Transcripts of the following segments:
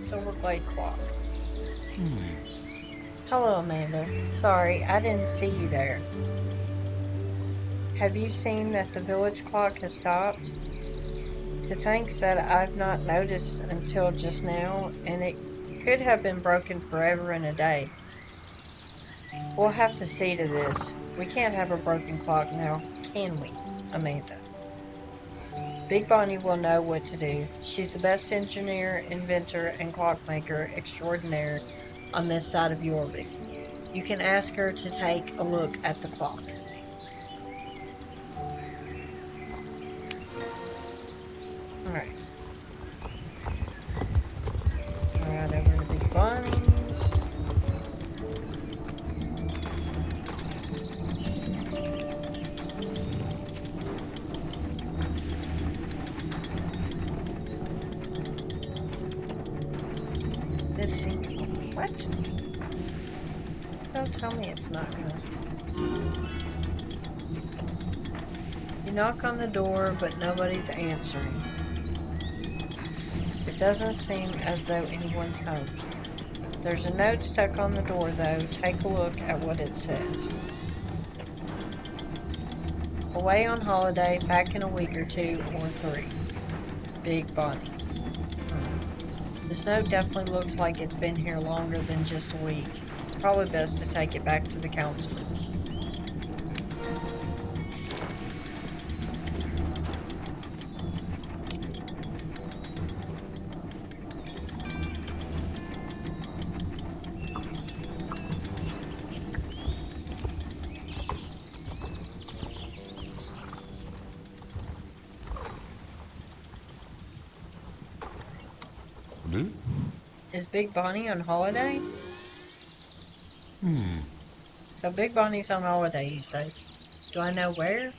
silver blade clock. Hmm. Hello, Amanda. Sorry, I didn't see you there. Have you seen that the village clock has stopped? To think that I've not noticed until just now, and it could have been broken forever in a day. We'll have to see to this. We can't have a broken clock now, can we, Amanda? Big Bonnie will know what to do. She's the best engineer, inventor, and clockmaker extraordinaire on this side of Yorvik. You can ask her to take a look at the clock. Alright, right over to Big Bonnie's. This seems. What? Don't tell me it's not gonna. You knock on the door, but nobody's answering. It doesn't seem as though anyone's home. There's a note stuck on the door, though. Take a look at what it says. Away on holiday, back in a week or two or three. Big Bonnie. Hmm. This note definitely looks like it's been here longer than just a week. It's probably best to take it back to the councilman. Blue? Is Big Bonnie on holiday? Hmm. So Big Bonnie's on holiday, you say? Do I know where?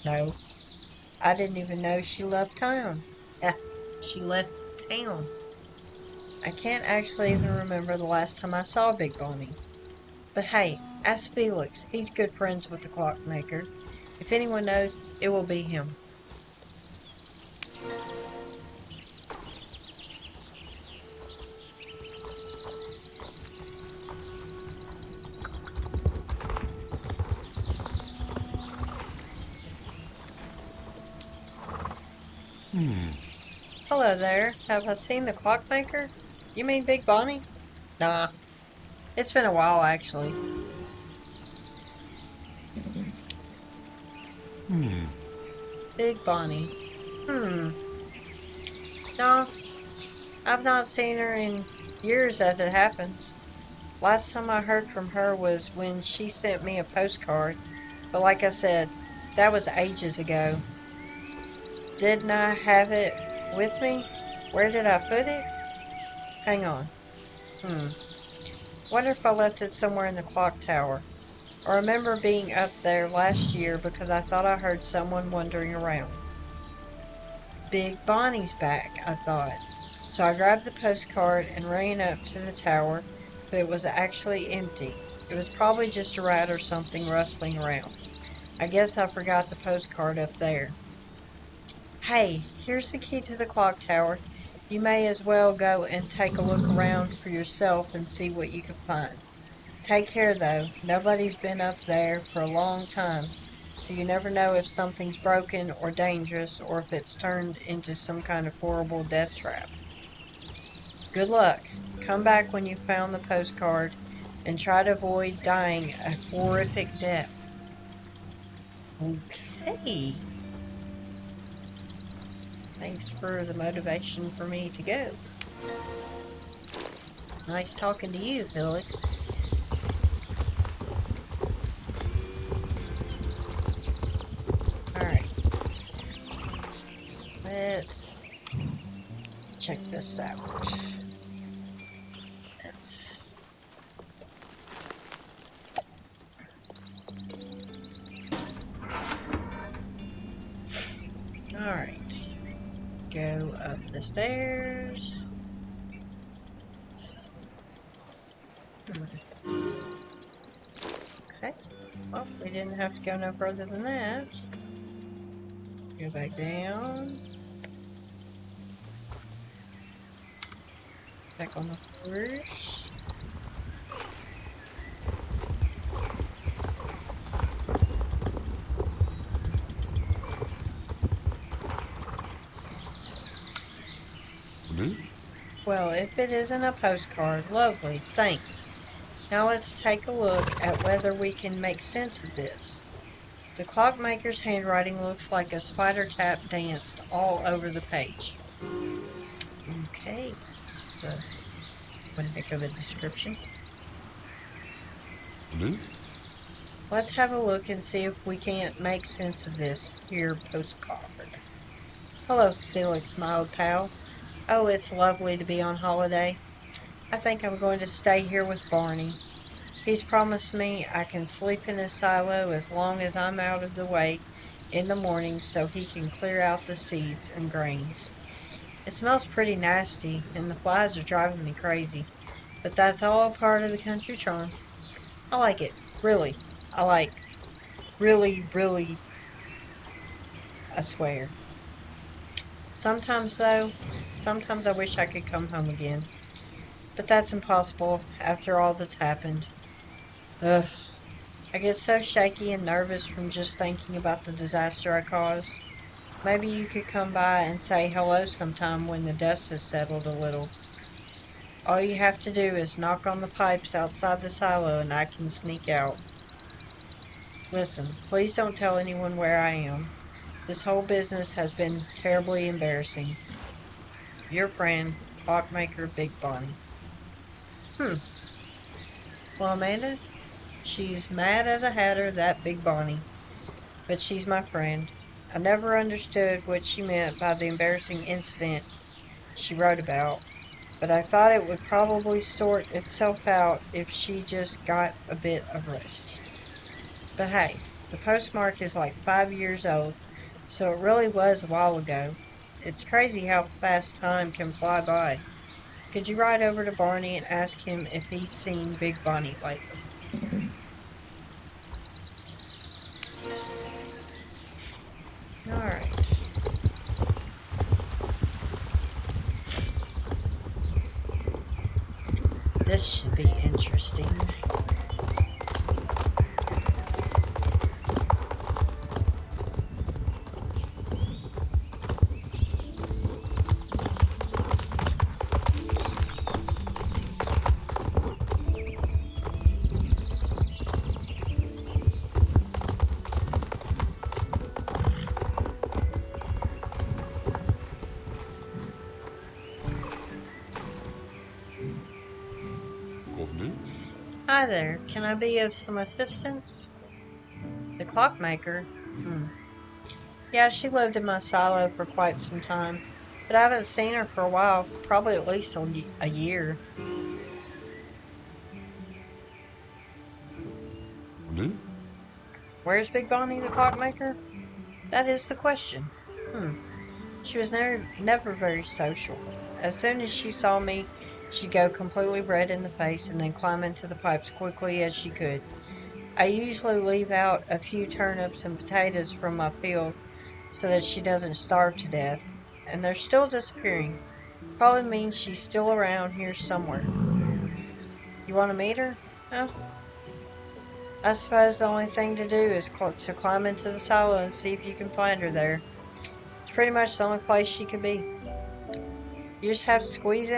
No. I didn't even know she left town. Yeah, she left town. I can't actually even remember the last time I saw Big Bonnie. But hey, ask Felix. He's good friends with the clockmaker. If anyone knows, it will be him. Hmm. Hello there. Have I seen the clockmaker? You mean Big Bonnie? Nah, it's been a while actually. Hmm. Big Bonnie. Hmm. No, I've not seen her in years as it happens. Last time I heard from her was when she sent me a postcard, but like I said, that was ages ago. Didn't I have it with me? Where did I put it? Hang on. Hmm. Wonder if I left it somewhere in the clock tower. I remember being up there last year because I thought I heard someone wandering around. Big Bonnie's back, I thought. So I grabbed the postcard and ran up to the tower, but it was actually empty. It was probably just a rat or something rustling around. I guess I forgot the postcard up there. Hey, here's the key to the clock tower. You may as well go and take a look around for yourself and see what you can find. Take care though, nobody's been up there for a long time, so you never know if something's broken or dangerous or if it's turned into some kind of horrible death trap. Good luck. Come back when you've found the postcard and try to avoid dying a horrific death. Okay. Thanks for the motivation for me to go. It's nice talking to you, Felix. Alright, let's check this out. Let's. Alright, go up the stairs. Okay, well, we didn't have to go no further than that. Go back down. Check on the horse. Blue? Well, if it isn't a postcard, lovely, thanks. Now let's take a look at whether we can make sense of this. The clockmaker's handwriting looks like a spider tap danced all over the page. Okay, that's one heck of a description. Blue? Let's have a look and see if we can't make sense of this here postcard. Hello, Felix, my old pal. Oh, it's lovely to be on holiday. I think I'm going to stay here with Barney. He's promised me I can sleep in his silo as long as I'm out of the way in the morning so he can clear out the seeds and grains. It smells pretty nasty and the flies are driving me crazy, but that's all part of the country charm. I like it, really. I like really, really, I swear. Sometimes though, sometimes I wish I could come home again, but that's impossible after all that's happened. Ugh. I get so shaky and nervous from just thinking about the disaster I caused. Maybe you could come by and say hello sometime when the dust has settled a little. All you have to do is knock on the pipes outside the silo and I can sneak out. Listen, please don't tell anyone where I am. This whole business has been terribly embarrassing. Your friend, Clockmaker Big Bonny. Hmm. Well, Amanda, she's mad as a hatter, that Big Bonny. But she's my friend. I never understood what she meant by the embarrassing incident she wrote about, but I thought it would probably sort itself out if she just got a bit of rest. But hey, the postmark is like 5 years old, so it really was a while ago. It's crazy how fast time can fly by. Could you ride over to Barney and ask him if he's seen Big Bonnie lately? Alright, this should be interesting. Blue? Hi there, can I be of some assistance? The clockmaker? Hmm. Yeah, she lived in my silo for quite some time, but I haven't seen her for a while, probably at least a year. Blue? Where's Big Bonnie the clockmaker? That is the question. Hmm. She was never very social. As soon as she saw me, she'd go completely red in the face and then climb into the pipes quickly as she could. I usually leave out a few turnips and potatoes from my field so that she doesn't starve to death, and they're still disappearing. Probably means she's still around here somewhere. You want to meet her? Well, I suppose the only thing to do is to climb into the silo and see if you can find her there. It's pretty much the only place she could be. You just have to squeeze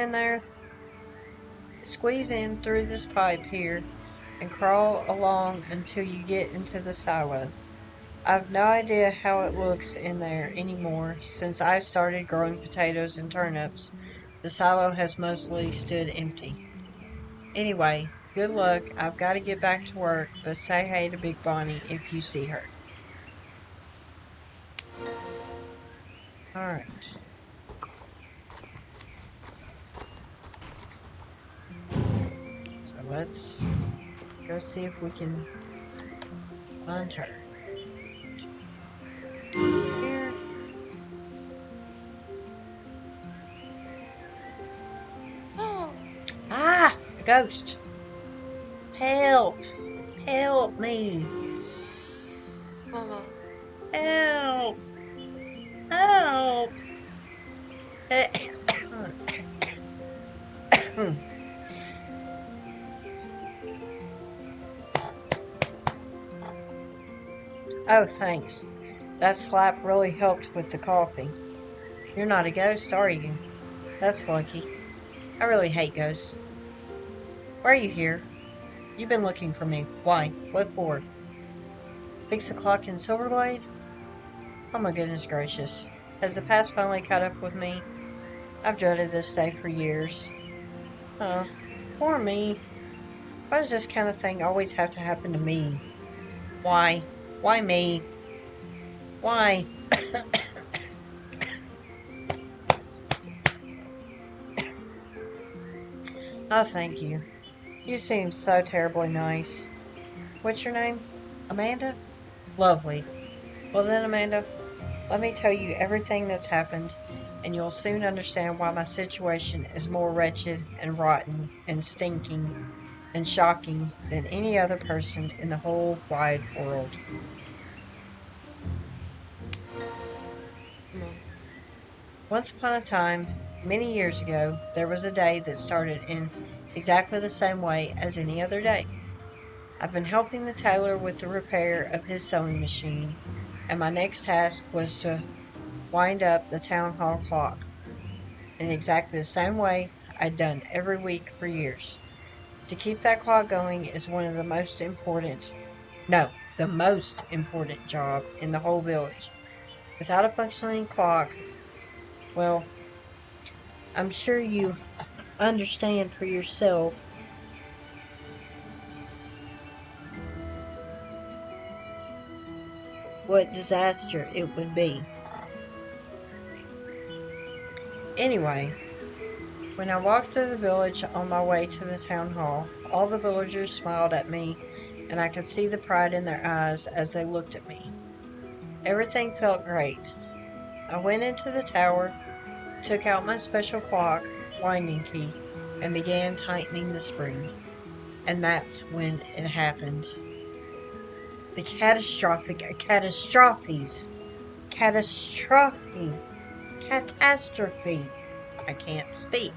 in through this pipe here, and crawl along until you get into the silo. I've no idea how it looks in there anymore. Since I started growing potatoes and turnips, the silo has mostly stood empty. Anyway, good luck. I've got to get back to work, but say hey to Big Bonnie if you see her. Alright, so let's go see if we can find her. Here. Ah! A ghost! Help! Help me! Help! Help! Hmm. Oh, thanks. That slap really helped with the coffee. You're not a ghost, are you? That's lucky. I really hate ghosts. Why are you here? You've been looking for me. Why? What for? Fix the clock in Silverglade? Oh my goodness gracious. Has the past finally caught up with me? I've dreaded this day for years. Huh. Poor me. Why does this kind of thing always have to happen to me? Why? Why me? Why? Oh, thank you. You seem so terribly nice. What's your name? Amanda? Lovely. Well then, Amanda, let me tell you everything that's happened, and you'll soon understand why my situation is more wretched and rotten and stinking and shocking than any other person in the whole wide world. Once upon a time, many years ago, there was a day that started in exactly the same way as any other day. I've been helping the tailor with the repair of his sewing machine, and my next task was to wind up the town hall clock in exactly the same way I'd done every week for years. To keep that clock going is one of the most important, no, the most important job in the whole village. Without a functioning clock, well, I'm sure you understand for yourself what disaster it would be. Anyway, when I walked through the village on my way to the town hall, all the villagers smiled at me, and I could see the pride in their eyes as they looked at me. Everything felt great. I went into the tower, took out my special clock winding key, and began tightening the spring. And that's when it happened. The catastrophe. I can't speak.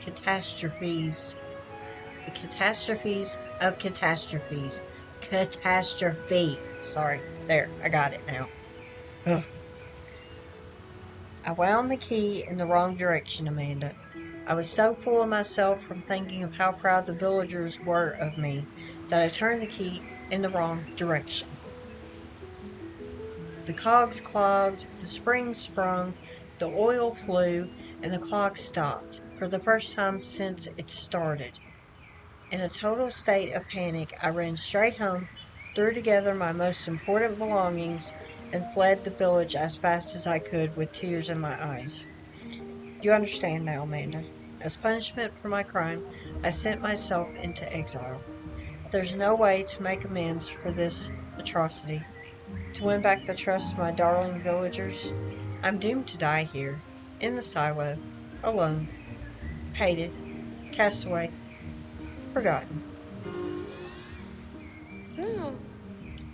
Catastrophes. The catastrophes of catastrophes. Catastrophe. Sorry. There, I got it now. Ugh. I wound the key in the wrong direction, Amanda. I was so full of myself from thinking of how proud the villagers were of me that I turned the key in the wrong direction. The cogs clogged, the springs sprung, the oil flew, and the clock stopped, for the first time since it started. In a total state of panic, I ran straight home, threw together my most important belongings, and fled the village as fast as I could with tears in my eyes. You understand now, Amanda. As punishment for my crime, I sent myself into exile. There's no way to make amends for this atrocity. To win back the trust of my darling villagers, I'm doomed to die here, in the silo, alone, hated, cast away, forgotten.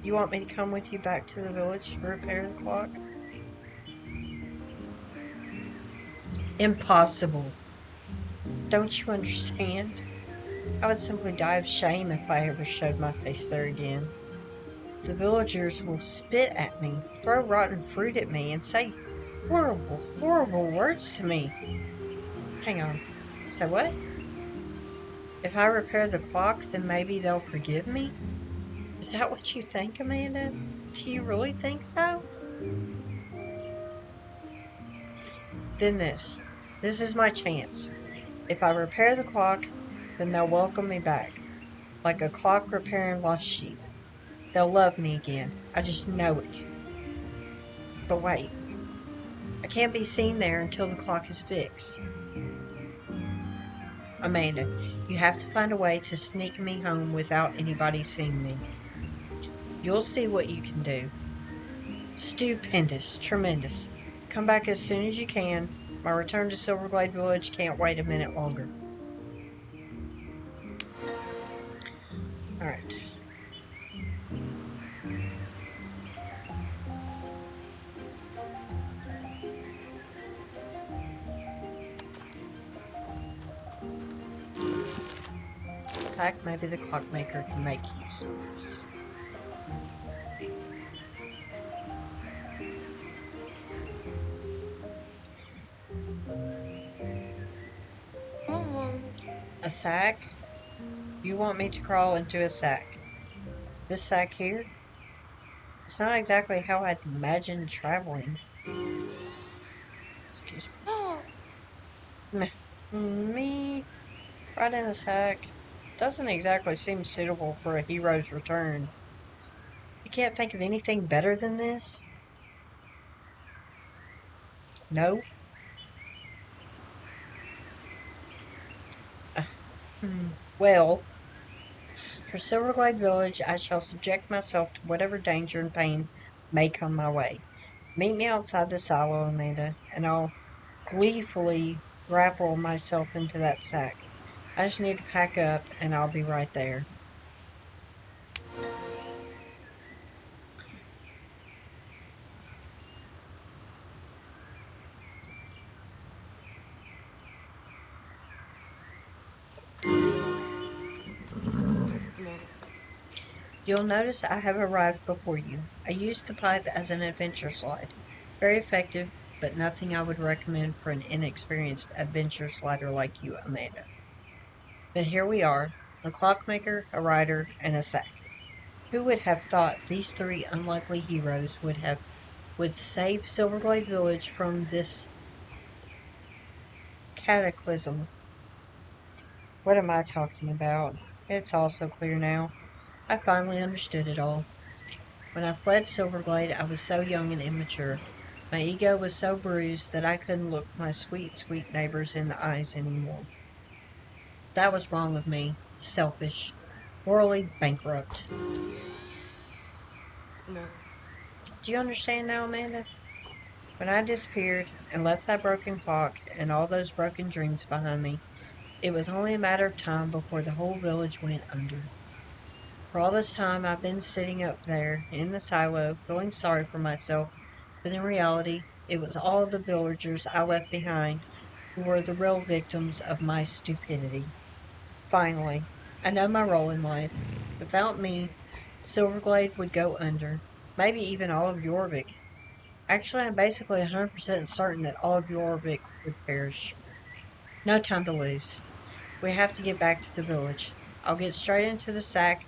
You want me to come with you back to the village to repair the clock? Impossible. Don't you understand? I would simply die of shame if I ever showed my face there again. The villagers will spit at me, throw rotten fruit at me, and say horrible, horrible words to me. Hang on. Say what? If I repair the clock, then maybe they'll forgive me? Is that what you think, Amanda? Do you really think so? Then this. This is my chance. If I repair the clock, then they'll welcome me back, like a clock repairing lost sheep. They'll love me again. I just know it. But wait, I can't be seen there until the clock is fixed. Amanda, you have to find a way to sneak me home without anybody seeing me. You'll see what you can do. Stupendous, tremendous. Come back as soon as you can. My return to Silverglade Village can't wait a minute longer. Alright. sack, maybe the clockmaker can make use of this. A sack? You want me to crawl into a sack? This sack here? It's not exactly how I'd imagined traveling. Excuse me. Me? Right in a sack? Doesn't exactly seem suitable for a hero's return. You can't think of anything better than this? No? Uh, well, for Silverglade Village, I shall subject myself to whatever danger and pain may come my way. Meet me outside the silo, Amanda, and I'll gleefully grapple myself into that sack. I just need to pack up, and I'll be right there. You'll notice I have arrived before you. I used the pipe as an adventure slide. Very effective, but nothing I would recommend for an inexperienced adventure slider like you, Amanda. But here we are, a clockmaker, a rider, and a sack. Who would have thought these three unlikely heroes would save Silverglade Village from this cataclysm? What am I talking about? It's all so clear now. I finally understood it all. When I fled Silverglade, I was so young and immature. My ego was so bruised that I couldn't look my sweet, sweet neighbors in the eyes anymore. That was wrong of me. Selfish. Morally bankrupt. Do you understand now, Amanda? When I disappeared and left that broken clock and all those broken dreams behind me, it was only a matter of time before the whole village went under. For all this time I've been sitting up there in the silo, feeling sorry for myself, but in reality, it was all the villagers I left behind who were the real victims of my stupidity. Finally, I know my role in life. Without me, Silverglade would go under. Maybe even all of Jorvik. Actually, I'm basically 100% certain that all of Jorvik would perish. No time to lose. We have to get back to the village. I'll get straight into the sack,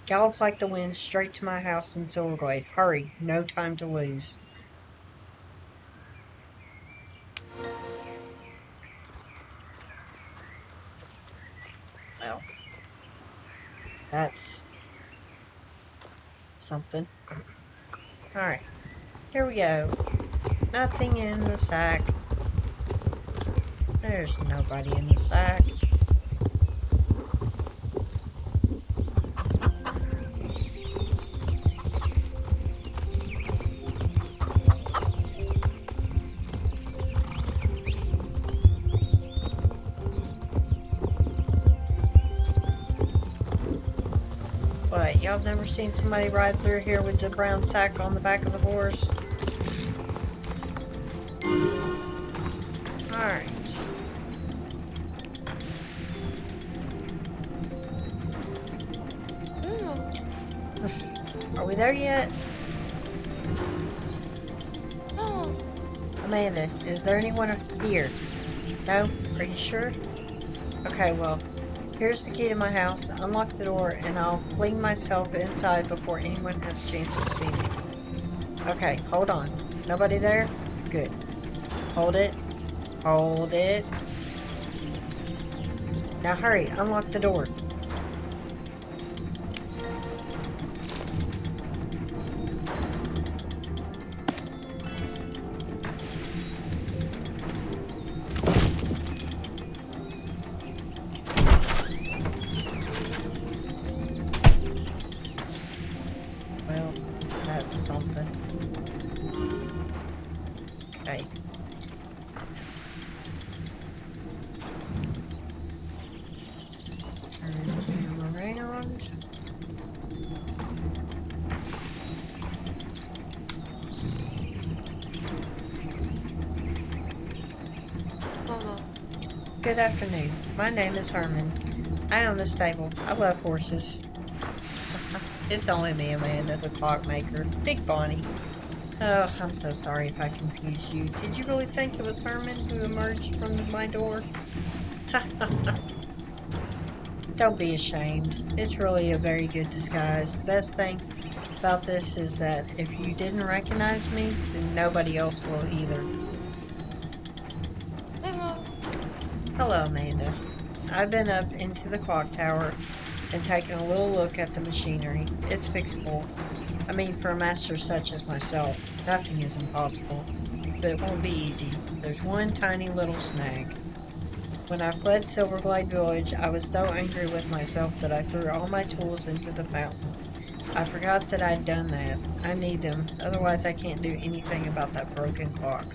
gallop like the wind straight to my house in Silverglade. Hurry, no time to lose. Well, that's something. Alright, here we go. Nothing in the sack. There's nobody in the sack. What, y'all never seen somebody ride through here with the brown sack on the back of the horse? Alright. Are we there yet? Amanda, is there anyone here? No? Are you sure? Okay, well, here's the key to my house. Unlock the door, and I'll fling myself inside before anyone has a chance to see me. Okay, hold on. Nobody there? Good. Hold it. Hold it. Now hurry, unlock the door. Well, that's something. Okay. Turn him around. Good afternoon. My name is Herman. I own a stable. I love horses. It's only me, Amanda, the clockmaker. Big Bonnie. Oh, I'm so sorry if I confused you. Did you really think it was Herman who emerged from my door? Don't be ashamed. It's really a very good disguise. The best thing about this is that if you didn't recognize me, then nobody else will either. Hello, Amanda. I've been up into the clock tower and taken a little look at the machinery. It's fixable. I mean, for a master such as myself, nothing is impossible. But it won't be easy. There's one tiny little snag. When I fled Silverglade Village, I was so angry with myself that I threw all my tools into the fountain. I forgot that I'd done that. I need them, otherwise I can't do anything about that broken clock.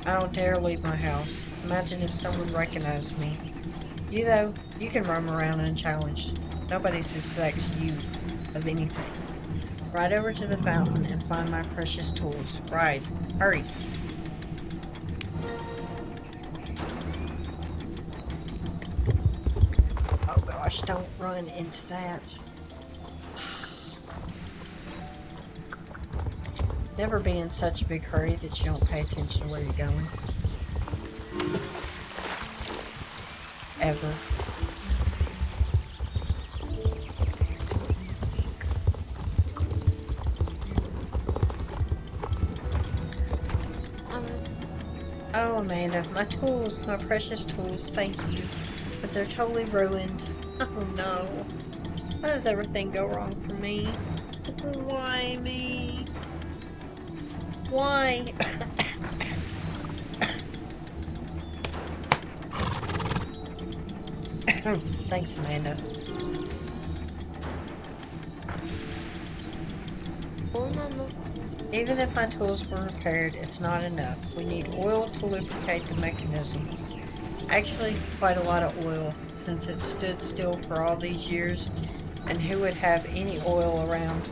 I don't dare leave my house. Imagine if someone recognized me. You, though, you can roam around unchallenged. Nobody suspects you of anything. Ride over to the fountain and find my precious tools. Ride. Hurry. Oh gosh, don't run into that. Never be in such a big hurry that you don't pay attention to where you're going. Ever. Oh, Amanda, my tools, my precious tools, thank you. But they're totally ruined. Oh no. Why does everything go wrong for me? Why me? Why? Thanks, Amanda. Even if my tools were repaired, it's not enough. We need oil to lubricate the mechanism. Actually, quite a lot of oil, since it stood still for all these years. And who would have any oil around?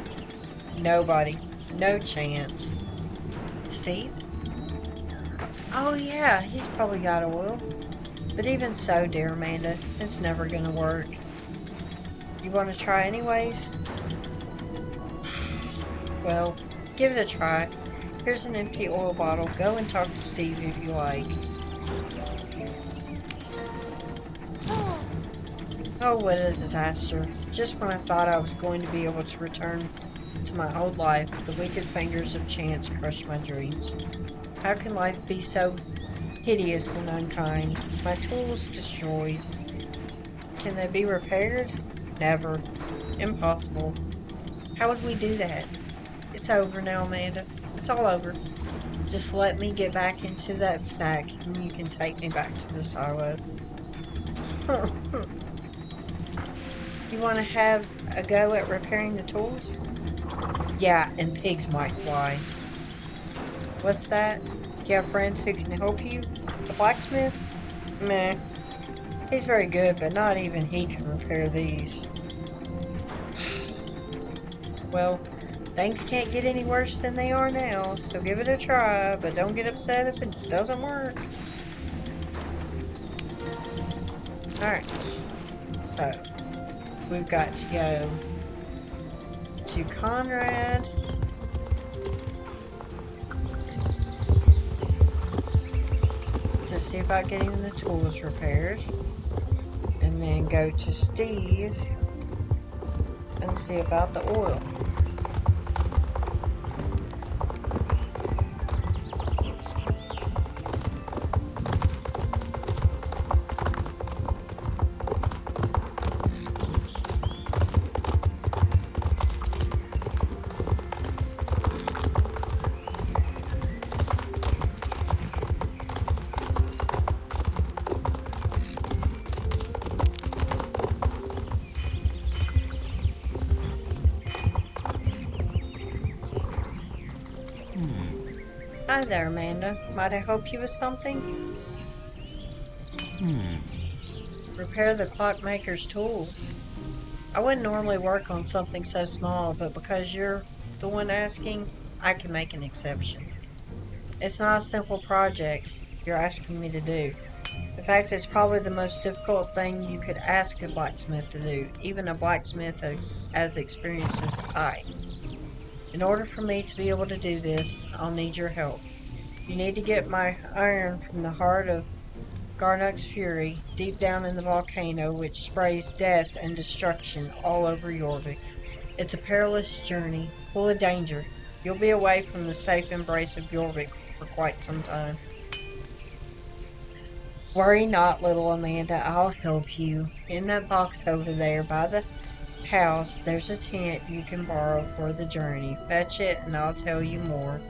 Nobody. No chance. Steve? Oh yeah, he's probably got oil. But even so, dear Amanda, it's never gonna work. You want to try anyways? Well, give it a try. Here's an empty oil bottle. Go and talk to Steve if you like. Oh, what a disaster. Just when I thought I was going to be able to return to my old life, the wicked fingers of chance crushed my dreams. How can life be so hideous and unkind? My tools destroyed. Can they be repaired? Never. Impossible. How would we do that? It's over now, Amanda. It's all over. Just let me get back into that sack and you can take me back to the silo. You want to have a go at repairing the tools? Yeah, and pigs might fly. What's that? You have friends who can help you? The blacksmith? Meh. He's very good, but not even he can repair these. Well, things can't get any worse than they are now, so give it a try, but don't get upset if it doesn't work. Alright, so we've got to go to Conrad. To see about getting the tools repaired. And then go to Steve and see about the oil. Hi there, Amanda. Might I help you with something? Repair the clockmaker's tools. I wouldn't normally work on something so small, but because you're the one asking, I can make an exception. It's not a simple project you're asking me to do. fact, it's probably the most difficult thing you could ask a blacksmith to do, even a blacksmith as experienced as I. In order for me to be able to do this, I'll need your help. You need to get my iron from the heart of Garnuk's fury, deep down in the volcano which sprays death and destruction all over Jorvik. It's a perilous journey, full of danger. You'll be away from the safe embrace of Jorvik for quite some time. Worry not, little Amanda, I'll help you. In that box over there by the house, there's a tent you can borrow for the journey. Fetch it and I'll tell you more.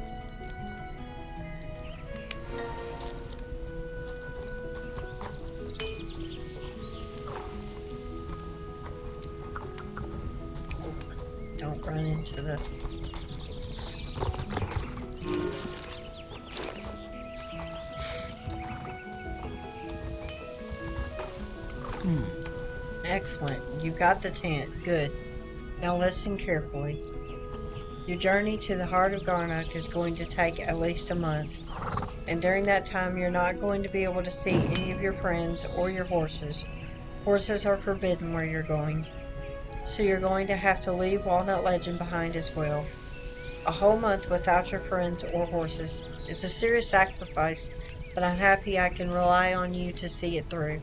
Don't run into the... Excellent. You got the tent. Good. Now listen carefully. Your journey to the heart of Garnuk is going to take at least a month, and during that time you're not going to be able to see any of your friends or your horses. Horses are forbidden where you're going, so you're going to have to leave Walnut Legend behind as well. A whole month without your friends or horses. It's a serious sacrifice, but I'm happy I can rely on you to see it through.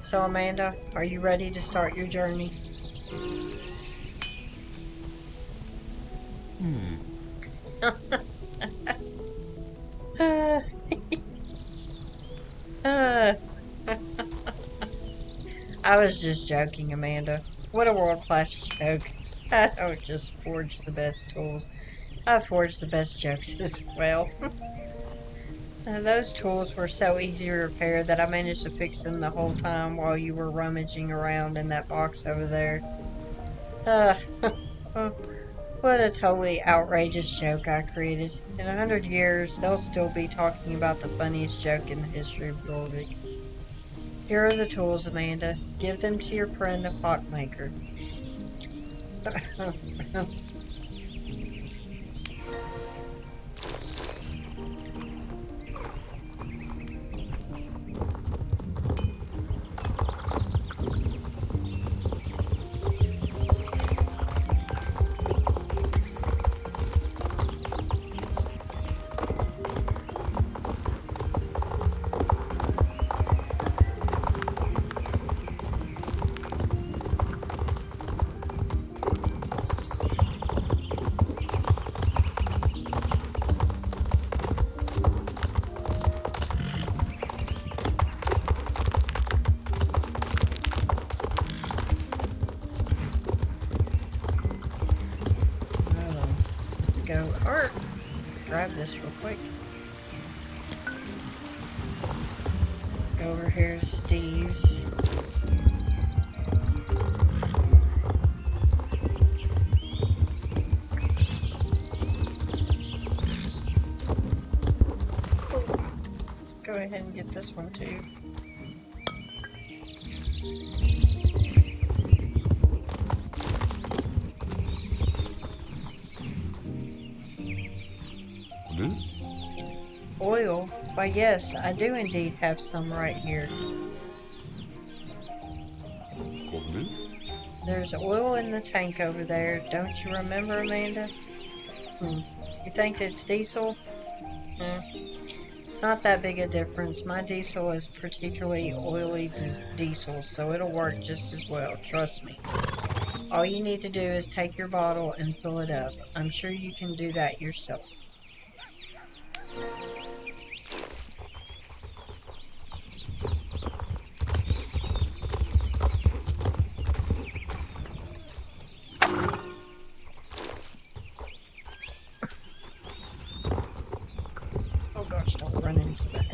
So, Amanda, are you ready to start your journey? Uh, uh, I was just joking, Amanda. What a world-class joke. I don't just forge the best tools. I forge the best jokes as well. Those tools were so easy to repair that I managed to fix them the whole time while you were rummaging around in that box over there. Uh, what a totally outrageous joke I created. In 100 years, they'll still be talking about the funniest joke in the history of Jorvik. Here are the tools, Amanda. Give them to your friend the clockmaker. Let's go. Or grab this real quick. Go over here to Steve's. Let's go ahead and get this one too. Blue? Oil? Why yes, I do indeed have some right here. Got blue? There's oil in the tank over there. Don't you remember, Amanda? You think it's diesel? It's not that big a difference. My diesel is particularly oily diesel, so it'll work just as well. Trust me. All you need to do is take your bottle and fill it up. I'm sure you can do that yourself. Oh gosh, don't run into that.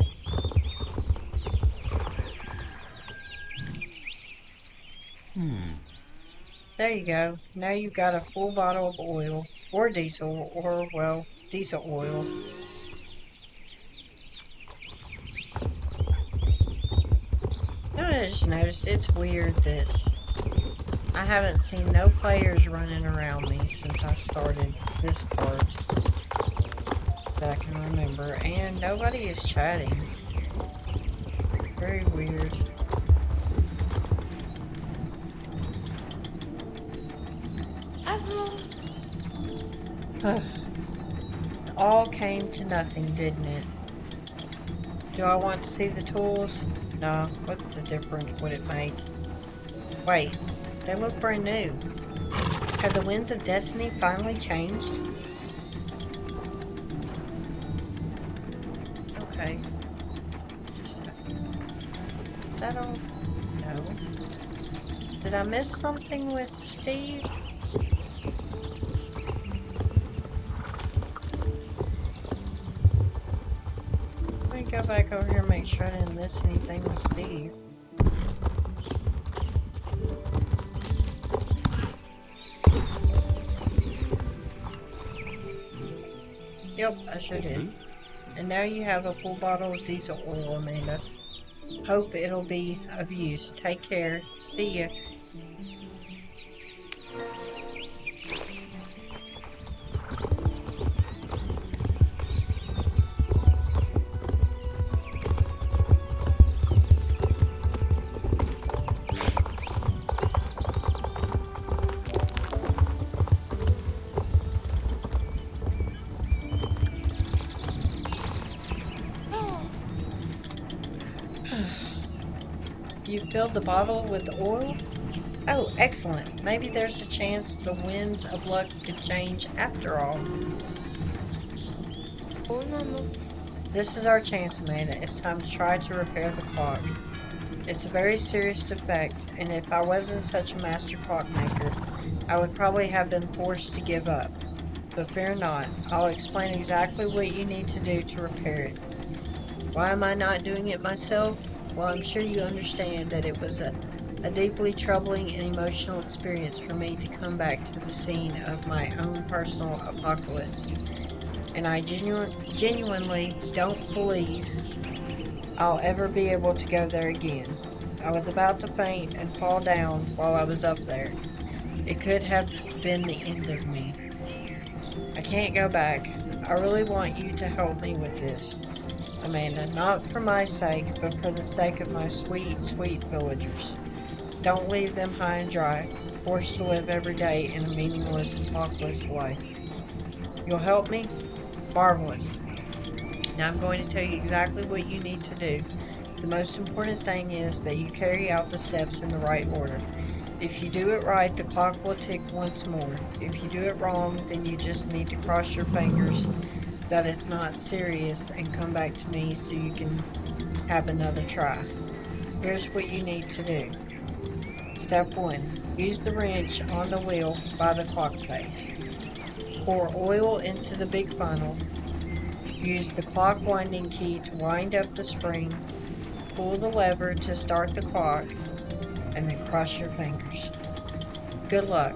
There you go. Now you've got a full bottle of oil, or diesel, or, well, diesel oil. You know what I just noticed? It's weird that I haven't seen no players running around me since I started this part that I can remember, and nobody is chatting. Very weird. It all came to nothing, didn't it? Do I want to see the tools? No. What's the difference would it make? Wait, they look brand new. Have the winds of destiny finally changed? Okay. Is that all? No. Did I miss something with Steve? Let me go back over here and make sure I didn't miss anything with Steve. Yep, I sure did. And now you have a full bottle of diesel oil, Amanda. Hope it'll be of use. Take care. See ya. You filled the bottle with oil? Oh, excellent. Maybe there's a chance the winds of luck could change after all. This is our chance, Amanda. It's time to try to repair the clock. It's a very serious defect, and if I wasn't such a master clockmaker, I would probably have been forced to give up. But fear not, I'll explain exactly what you need to do to repair it. Why am I not doing it myself? Well, I'm sure you understand that it was a deeply troubling and emotional experience for me to come back to the scene of my own personal apocalypse. And I genuinely don't believe I'll ever be able to go there again. I was about to faint and fall down while I was up there. It could have been the end of me. I can't go back. I really want you to help me with this, Amanda, not for my sake, but for the sake of my sweet, sweet villagers. Don't leave them high and dry, forced to live every day in a meaningless, hopeless life. You'll help me? Marvelous. Now I'm going to tell you exactly what you need to do. The most important thing is that you carry out the steps in the right order. If you do it right, the clock will tick once more. If you do it wrong, then you just need to cross your fingers that it's not serious and come back to me so you can have another try. Here's what you need to do. Step 1. Use the wrench on the wheel by the clock face. Pour oil into the big funnel. Use the clock winding key to wind up the spring. Pull the lever to start the clock, and then cross your fingers. Good luck.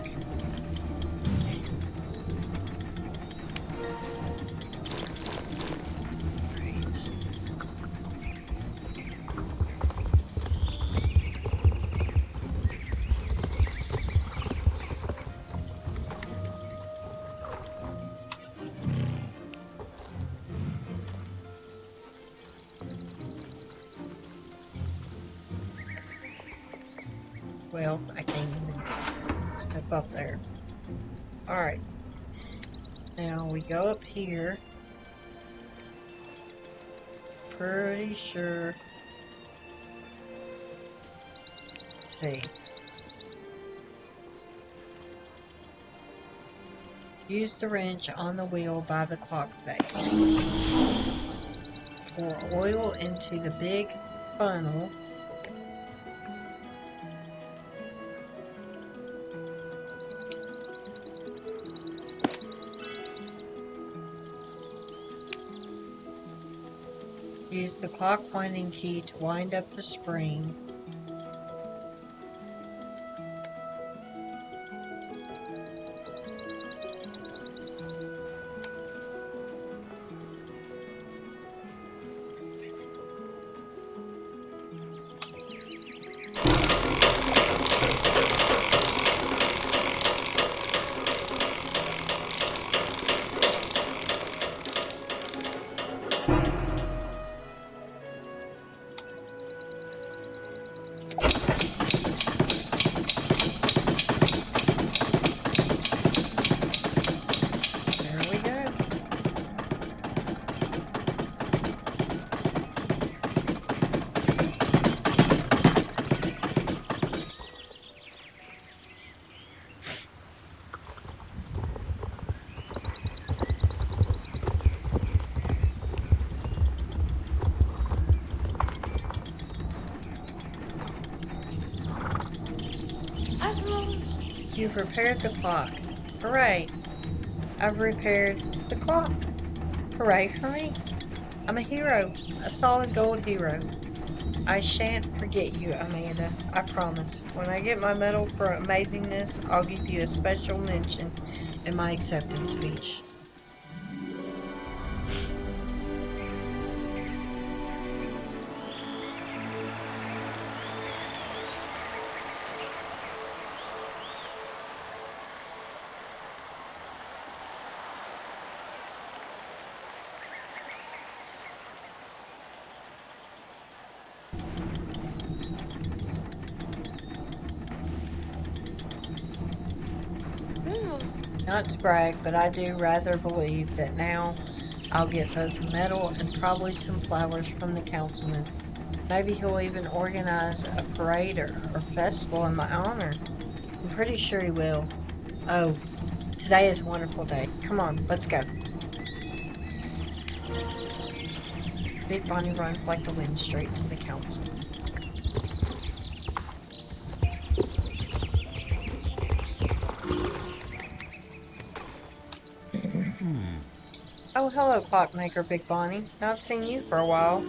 Well, I can't even step up there. Alright. Now we go up here. Pretty sure. Let's see. Use the wrench on the wheel by the clock face. Pour oil into the big funnel. Use the clock winding key to wind up the spring. You've repaired the clock. Hooray! I've repaired the clock. Hooray for me! I'm a hero, a solid gold hero. I shan't forget you, Amanda. I promise. When I get my medal for amazingness, I'll give you a special mention in my acceptance speech. Not to brag, but I do rather believe that now I'll get both a medal and probably some flowers from the councilman. Maybe he'll even organize a parade or festival in my honor. I'm pretty sure he will. Oh, today is a wonderful day. Come on, let's go. Big Bonnie runs like the wind straight to the council. Oh, hello, clockmaker Big Bonnie. Not seen you for a while.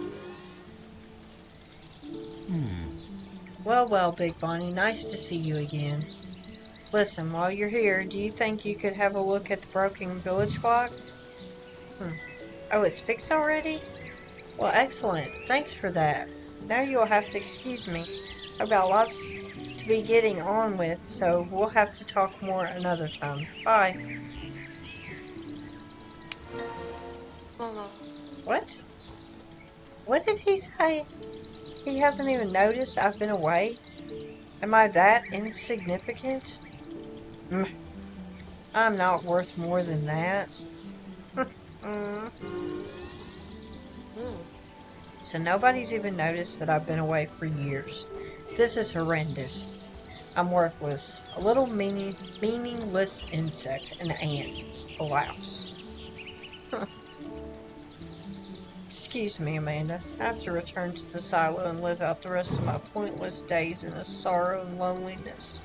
Well, well, Big Bonnie, nice to see you again. Listen, while you're here, do you think you could have a look at the broken village clock? Hmm. Oh, it's fixed already? Well, excellent. Thanks for that. Now you'll have to excuse me. I've got lots to be getting on with, so we'll have to talk more another time. Bye. What? What did he say? He hasn't even noticed I've been away? Am I that insignificant? I'm not worth more than that. Mm. So nobody's even noticed that I've been away for years. This is horrendous. I'm worthless. A little meaningless insect, an ant, a louse. Excuse me, Amanda. I have to return to the silo and live out the rest of my pointless days in a sorrow and loneliness.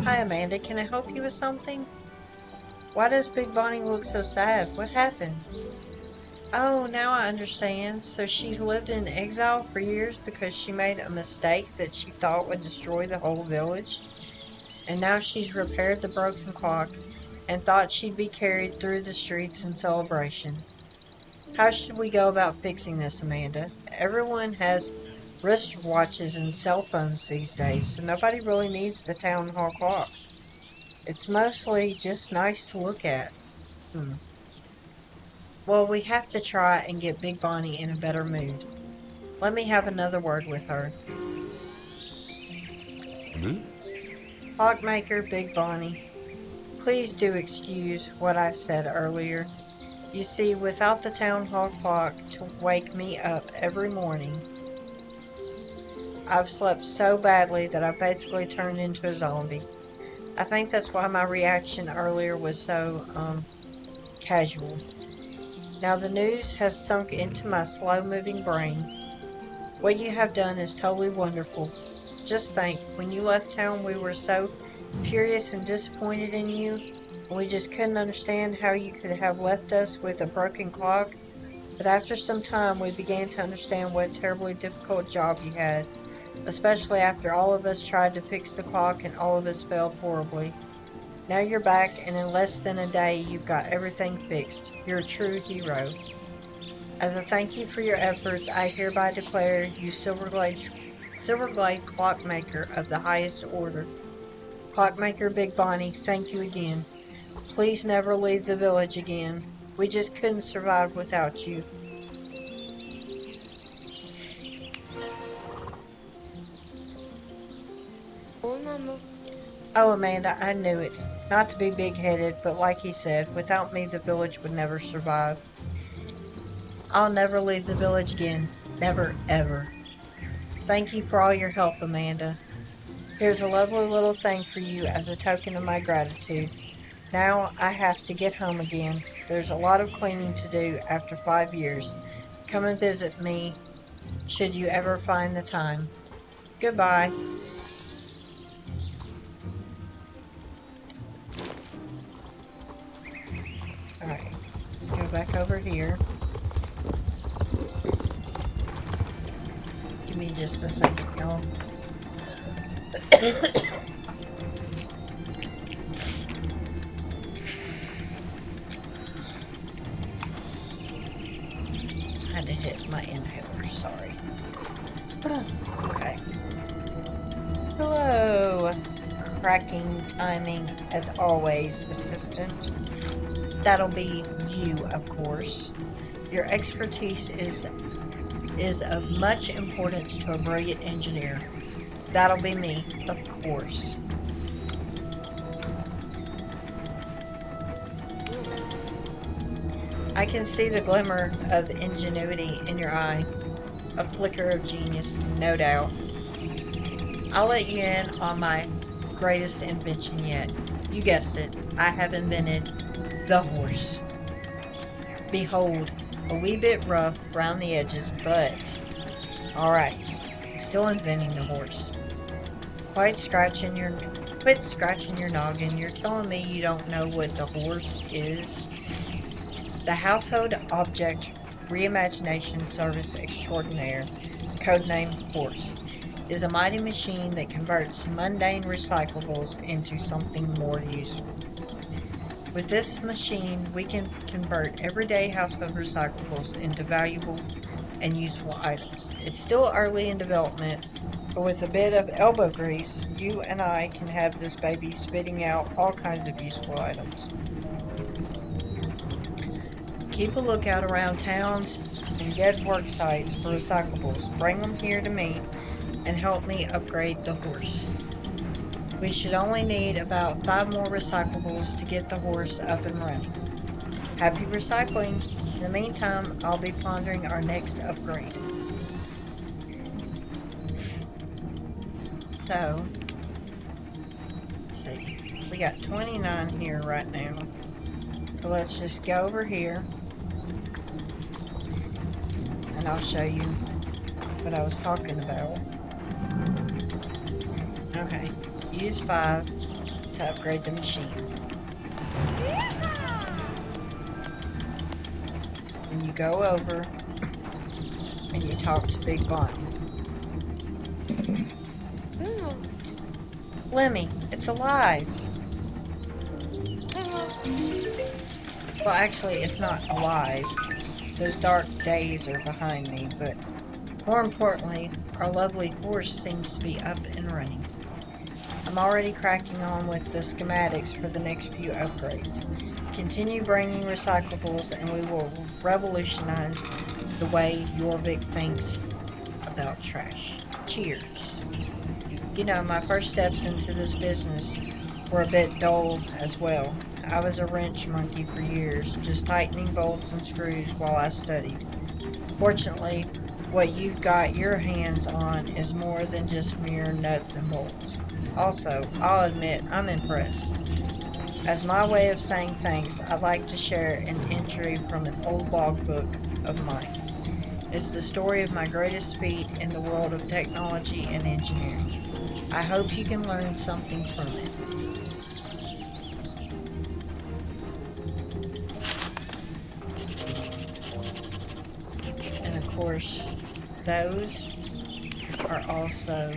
Hi, Amanda. Can I help you with something? Why does Big Bonnie look so sad? What happened? Oh, now I understand. So she's lived in exile for years because she made a mistake that she thought would destroy the whole village. And now she's repaired the broken clock and thought she'd be carried through the streets in celebration. How should we go about fixing this, Amanda? Everyone has wristwatches and cell phones these days, so nobody really needs the town hall clock. It's mostly just nice to look at. Hmm. Well, we have to try and get Big Bonnie in a better mood. Let me have another word with her. Ne? Clockmaker Big Bonnie, please do excuse what I said earlier. You see, without the town hall clock to wake me up every morning, I've slept so badly that I've basically turned into a zombie. I think that's why my reaction earlier was so, casual. Now the news has sunk into my slow-moving brain. What you have done is totally wonderful. Just think, when you left town we were so furious and disappointed in you, and we just couldn't understand how you could have left us with a broken clock. But after some time we began to understand what a terribly difficult job you had, especially after all of us tried to fix the clock and all of us failed horribly. Now you're back, and in less than a day you've got everything fixed. You're a true hero. As a thank you for your efforts, I hereby declare you Silverglade Clockmaker of the highest order. Clockmaker Big Bonnie, thank you again. Please never leave the village again. We just couldn't survive without you. Oh, Amanda, I knew it. Not to be big-headed, but like he said, without me the village would never survive. I'll never leave the village again. Never, ever. Thank you for all your help, Amanda. Here's a lovely little thing for you as a token of my gratitude. Now I have to get home again. There's a lot of cleaning to do after 5 years. Come and visit me should you ever find the time. Goodbye. Alright, let's go back over here. Give me just a second, y'all. Had to hit my inhaler, sorry. Okay. Hello, cracking timing as always, assistant. That'll be you, of course. Your expertise is of much importance to a brilliant engineer. That'll be me, of course. I can see the glimmer of ingenuity in your eye. A flicker of genius, no doubt. I'll let you in on my greatest invention yet. You guessed it. I have invented the horse. Behold, a wee bit rough round the edges, but alright. I'm still inventing the horse. Quit scratching your noggin. You're telling me you don't know what the horse is? The Household Object Reimagination Service Extraordinaire, codenamed Horse, is a mighty machine that converts mundane recyclables into something more useful. With this machine, we can convert everyday household recyclables into valuable and useful items. It's still early in development, but with a bit of elbow grease, you and I can have this baby spitting out all kinds of useful items. Keep a lookout around towns and dead work sites for recyclables. Bring them here to me and help me upgrade the horse. We should only need about 5 more recyclables to get the horse up and running. Happy recycling! In the meantime, I'll be pondering our next upgrade. So, let's see. We got 29 here right now. So let's just go over here. And I'll show you what I was talking about. Okay, use 5 to upgrade the machine. And you go over and you talk to Big Bonny. Lemmy, it's alive. Well, actually, it's not alive. Those dark days are behind me, but more importantly, our lovely horse seems to be up and running. I'm already cracking on with the schematics for the next few upgrades. Continue bringing recyclables and we will revolutionize the way Jorvik thinks about trash. Cheers. You know, my first steps into this business were a bit dull as well. I was a wrench monkey for years, just tightening bolts and screws while I studied. Fortunately, what you've got your hands on is more than just mere nuts and bolts. Also, I'll admit I'm impressed. As my way of saying thanks, I'd like to share an entry from an old logbook of mine. It's the story of my greatest feat in the world of technology and engineering. I hope you can learn something from it. And of course, those are also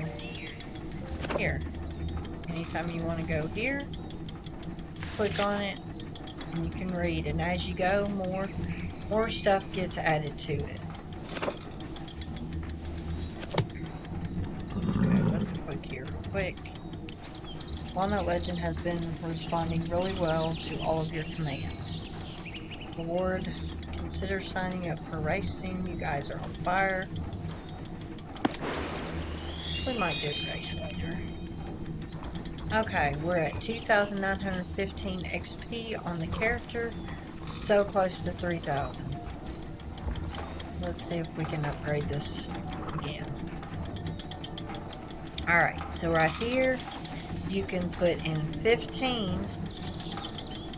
here. Anytime you want to go here, click on it and you can read. And as you go, more stuff gets added to it. Okay, let's click here real quick. Walnut Legend has been responding really well to all of your commands. Reward, consider signing up for racing. You guys are on fire. We might do a race later. Okay, we're at 2,915 XP on the character. So close to 3,000. Let's see if we can upgrade this again. Alright, so right here, you can put in 15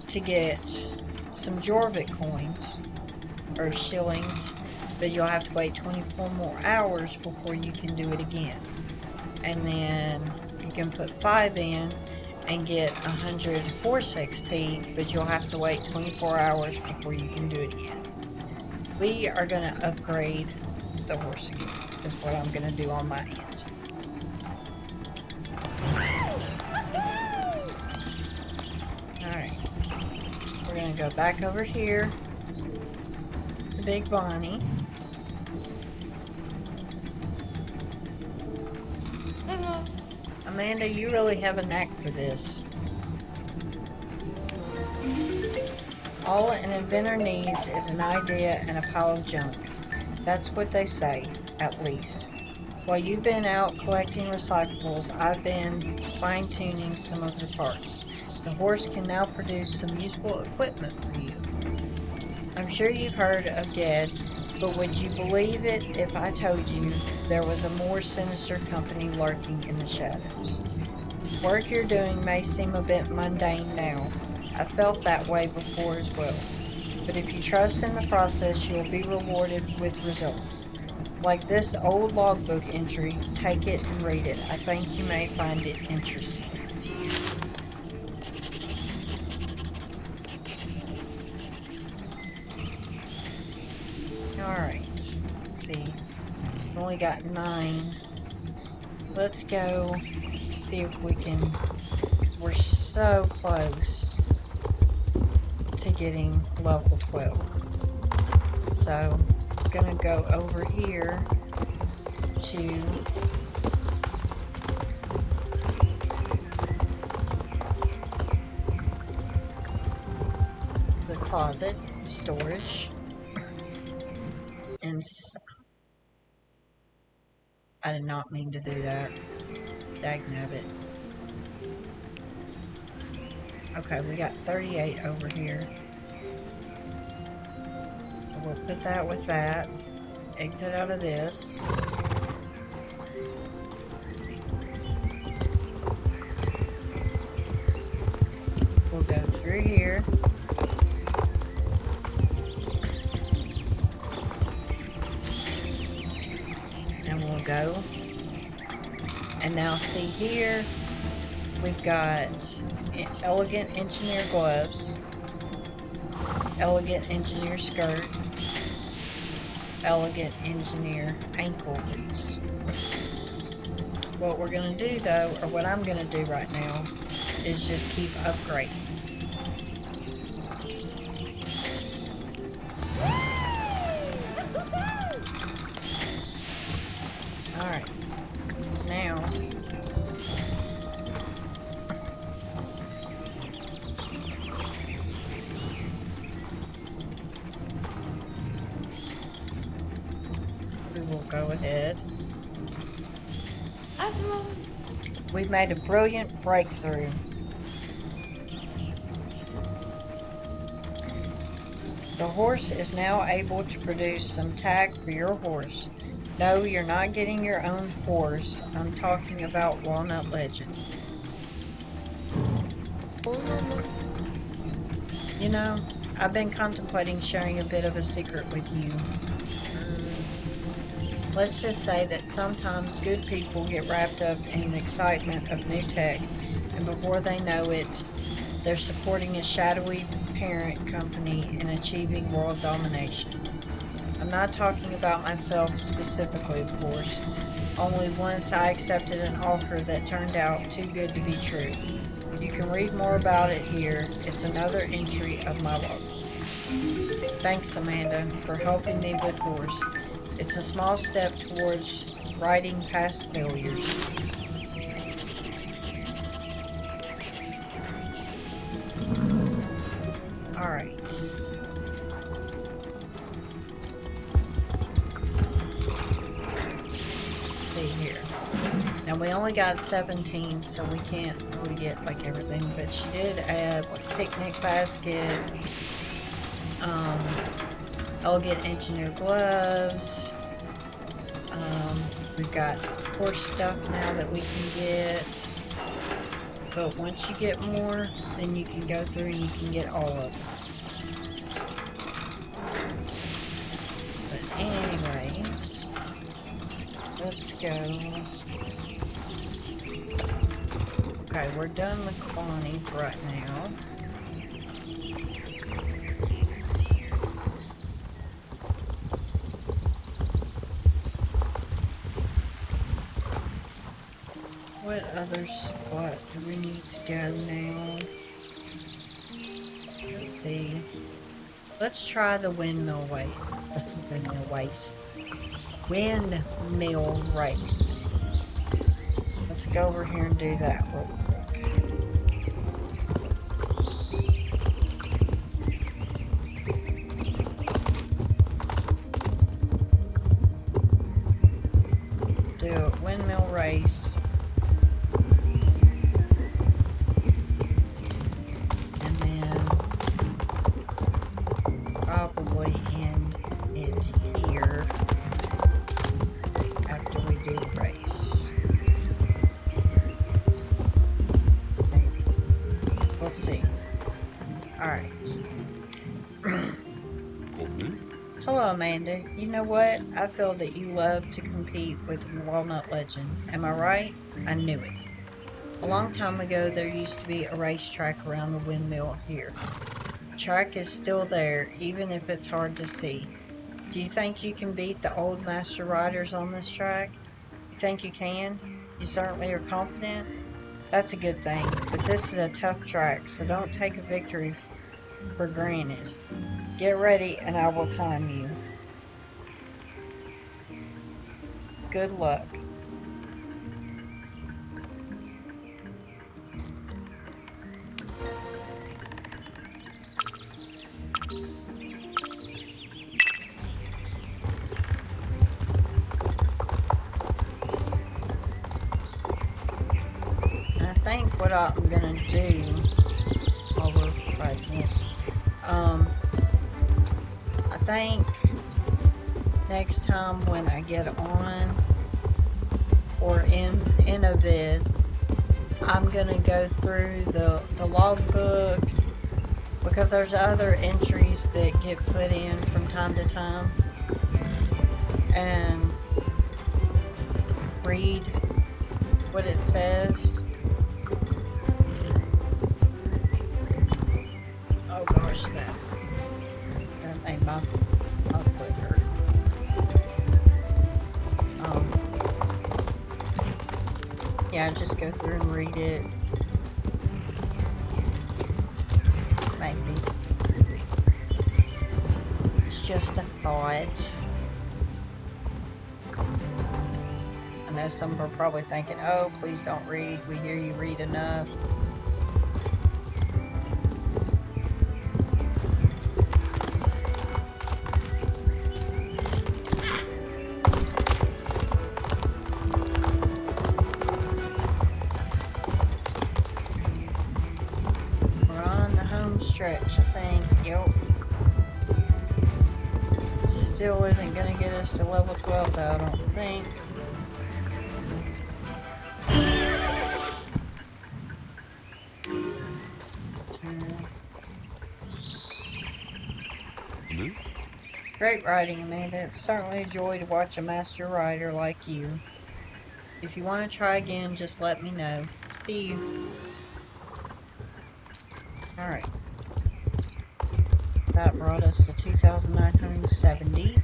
to get some Jorvik coins, or shillings. but you'll have to wait 24 more hours before you can do it again. And then you can put 5 in and get 100 horse XP, but you'll have to wait 24 hours before you can do it again. We are going to upgrade the horse again, is what I'm going to do on my end. Alright, we're going to go back over here to Big Bonnie. Amanda, you really have a knack for this. All an inventor needs is an idea and a pile of junk. That's what they say, at least. While you've been out collecting recyclables, I've been fine-tuning some of the parts. The horse can now produce some useful equipment for you. I'm sure you've heard of Ged, but would you believe it if I told you there was a more sinister company lurking in the shadows? Work you're doing may seem a bit mundane now. I felt that way before as well. But if you trust in the process, you'll be rewarded with results. Like this old logbook entry, take it and read it. I think you may find it interesting. Alright, let's see. We've only got 9. Let's go see if we can, we're so close to getting level 12. So, I'm gonna go over here to the closet, the storage, and I did not mean to do that. Dagnabbit. Okay, we got 38 over here. So we'll put that with that. Exit out of this. We'll go through here. And we'll go. And now see here, we've got elegant engineer gloves, elegant engineer skirt, elegant engineer ankle boots. What we're going to do though, or what I'm going to do right now, is just keep upgrading. Alright, now we will go ahead. We've made a brilliant breakthrough. The horse is now able to produce some tack for your horse. No, you're not getting your own horse. I'm talking about Walnut Legend. You know, I've been contemplating sharing a bit of a secret with you. Let's just say that sometimes good people get wrapped up in the excitement of new tech, and before they know it, they're supporting a shadowy parent company in achieving world domination. I'm not talking about myself specifically, of course. Only once I accepted an offer that turned out too good to be true. You can read more about it here. It's another entry of my log. Thanks, Amanda, for helping me with horse. It's a small step towards righting past failures. Alright. Let's see here. Now we only got 17, so we can't really get like everything, but she did add like picnic basket, elegant engineer gloves. We've got horse stuff now that we can get. But once you get more, then you can go through and you can get all of them. But anyway. go. Okay, we're done with Bonnie right now. What other spot do we need to go now? Let's see. Let's try the windmill way. Windmill race. Windmill race. Let's go over here and do that real quick. Do a windmill race. And then probably end it here after we do the race. Maybe. We'll see. Alright. Bonny? Hello, Amanda. You know what? I feel that you love to compete with Walnut Legend. Am I right? I knew it. A long time ago, there used to be a racetrack around the windmill here. The track is still there, even if it's hard to see. Do you think you can beat the old master riders on this track? You think you can? You certainly are confident? That's a good thing, but this is a tough track, so don't take a victory for granted. Get ready and I will time you. Good luck. I think what I'm gonna do while we're writing this, I think next time when I get on or in a vid, I'm gonna go through the logbook because there's other entries that get put in from time to time and read what it says. Oh gosh, that made my foot hurt. Yeah, just go through and read it. Maybe. It's just a thought. I know some are probably thinking, oh, please don't read. We hear you read enough. We're on the home stretch, I think. Yep. Still isn't going to get us to level 12, though, I don't think. Bonny? Great riding, Amanda. It's certainly a joy to watch a master rider like you. If you want to try again, just let me know. See you. Alright. That brought us to 2,970.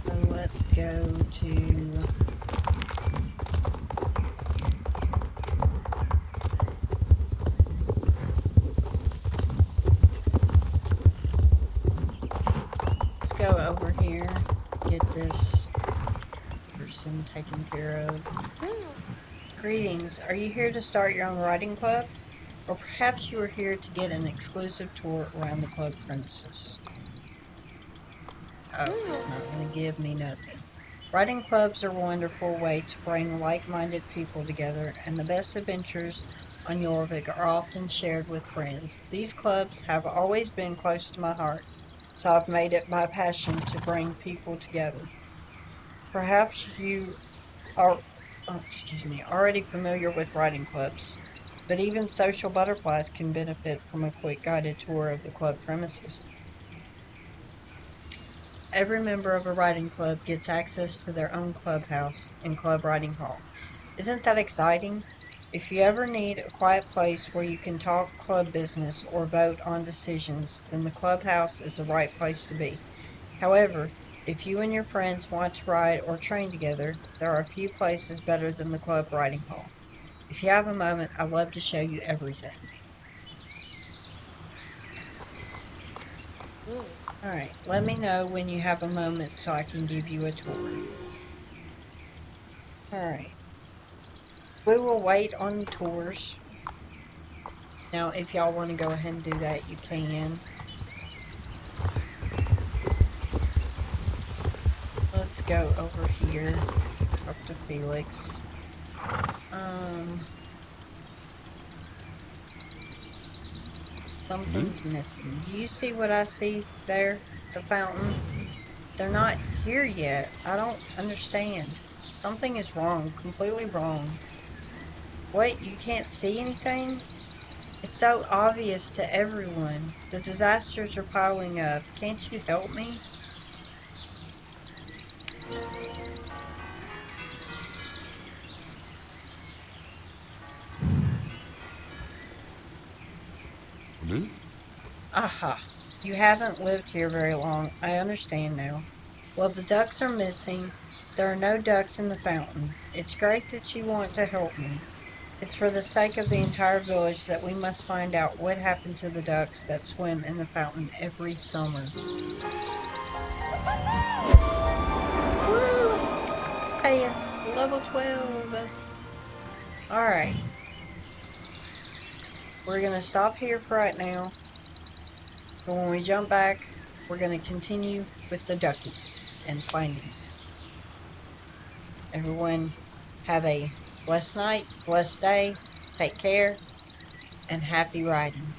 So let's go to... Let's go over here, get this person taken care of. Greetings, are you here to start your own riding club? Or perhaps you are here to get an exclusive tour around the club premises. Oh, it's not going to give me nothing. Riding clubs are a wonderful way to bring like-minded people together, and the best adventures on Jorvik are often shared with friends. These clubs have always been close to my heart, so I've made it my passion to bring people together. Perhaps you are, already familiar with riding clubs. but even social butterflies can benefit from a quick guided tour of the club premises. Every member of a riding club gets access to their own clubhouse and club riding hall. Isn't that exciting? If you ever need a quiet place where you can talk club business or vote on decisions, then the clubhouse is the right place to be. However, if you and your friends want to ride or train together, there are a few places better than the club riding hall. If you have a moment, I'd love to show you everything. Alright, let me know when you have a moment so I can give you a tour. Alright, we will wait on the tours. Now, if y'all want to go ahead and do that, you can. Let's go over here, up to Felix. Um, Blue? Something's missing. Do you see what I see there? The fountain? They're not here yet. I don't understand. Something is wrong, completely wrong. What, you can't see anything? It's so obvious to everyone. The disasters are piling up. Can't you help me? Blue? Aha. You haven't lived here very long. I understand now. Well, the ducks are missing. There are no ducks in the fountain. It's great that you want to help me. It's for the sake of the entire village that we must find out what happened to the ducks that swim in the fountain every summer. Woo! Hey, level 12. Alright, we're going to stop here for right now. But when we jump back, we're going to continue with the duckies and finding them. Everyone have a blessed night, blessed day, take care, and happy riding.